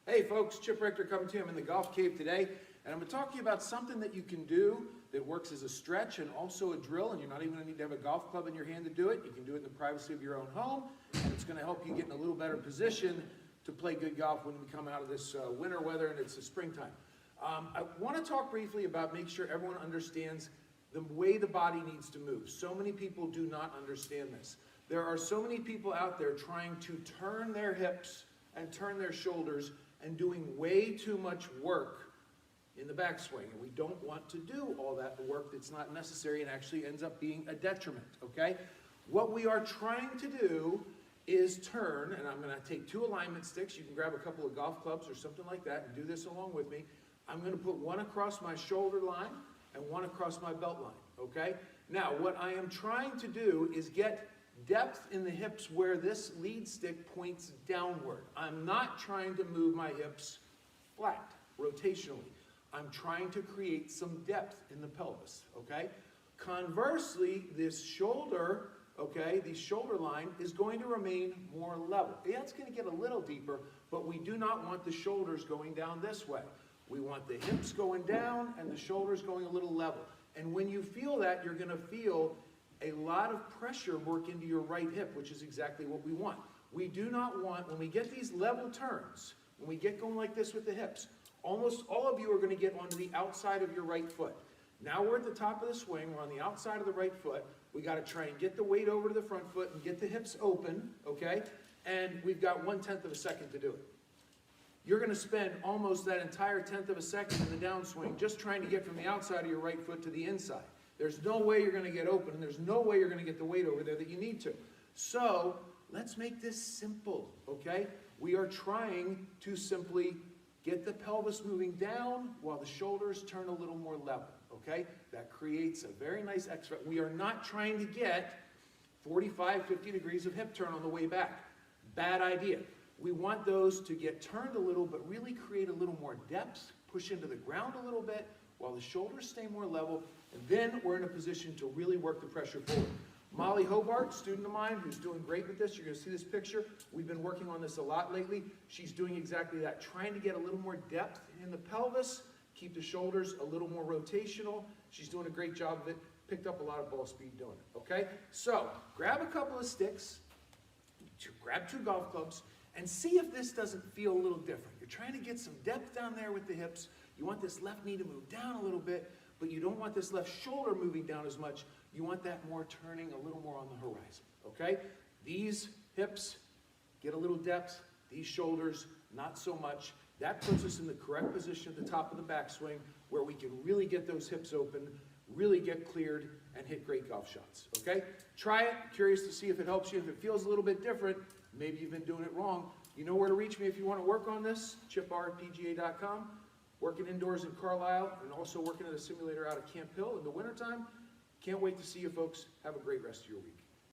Hey folks, Chip Richter coming to you. I'm in the golf cave today, and I'm going to talk to you about something that you can do that works as a stretch and also a drill, and you're not even going to need to have a golf club in your hand to do it. You can do it in the privacy of your own home, and it's going to help you get in a little better position to play good golf when we come out of this winter weather and it's the springtime. I want to talk briefly about make sure everyone understands the way the body needs to move. So many people do not understand this. There are so many people out there trying to turn their hips and turn their shoulders and doing way too much work in the backswing. And we don't want to do all that work that's not necessary and actually ends up being a detriment, okay? What we are trying to do is turn, and I'm gonna take two alignment sticks. You can grab a couple of golf clubs or something like that and do this along with me. I'm gonna put one across my shoulder line and one across my belt line, okay? Now, what I am trying to do is get depth in the hips where this lead stick points downward. I'm not trying to move my hips flat, rotationally. I'm trying to create some depth in the pelvis, okay? Conversely, this shoulder, okay, the shoulder line is going to remain more level. Yeah, it's going to get a little deeper, but we do not want the shoulders going down this way. We want the hips going down and the shoulders going a little level. And when you feel that, you're going to feel a lot of pressure work into your right hip, which is exactly what we want. We do not want, when we get these level turns, when we get going like this with the hips, almost all of you are going to get onto the outside of your right foot. Now we're at the top of the swing, we're on the outside of the right foot. We got to try and get the weight over to the front foot and get the hips open, okay? And we've got 1/10 of a second to do it. You're going to spend almost that entire 1/10 of a second in the downswing just trying to get from the outside of your right foot to the inside. There's no way you're going to get open, and there's no way you're going to get the weight over there that you need to. So let's make this simple, okay? We are trying to simply get the pelvis moving down while the shoulders turn a little more level, okay? That creates a very nice extra. We are not trying to get 45, 50 degrees of hip turn on the way back. Bad idea. We want those to get turned a little, but really create a little more depth, push into the ground a little bit, while the shoulders stay more level, and then we're in a position to really work the pressure forward. Molly Hobart, student of mine, who's doing great with this. You're going to see this picture. We've been working on this a lot lately. She's doing exactly that, trying to get a little more depth in the pelvis, keep the shoulders a little more rotational. She's doing a great job of it. Picked up a lot of ball speed doing it, okay? So grab a couple of sticks, grab two golf clubs, and see if this doesn't feel a little different. You're trying to get some depth down there with the hips. You want this left knee to move down a little bit, but you don't want this left shoulder moving down as much. You want that more turning a little more on the horizon, okay? These hips get a little depth, these shoulders not so much. That puts us in the correct position at the top of the backswing where we can really get those hips open, really get cleared, and hit great golf shots, okay? Try it. Curious to see if it helps you. If it feels a little bit different, maybe you've been doing it wrong. You know where to reach me if you want to work on this, chipr@pga.com. Working indoors in Carlisle and also working at a simulator out of Camp Hill in the wintertime. Can't wait to see you folks. Have a great rest of your week.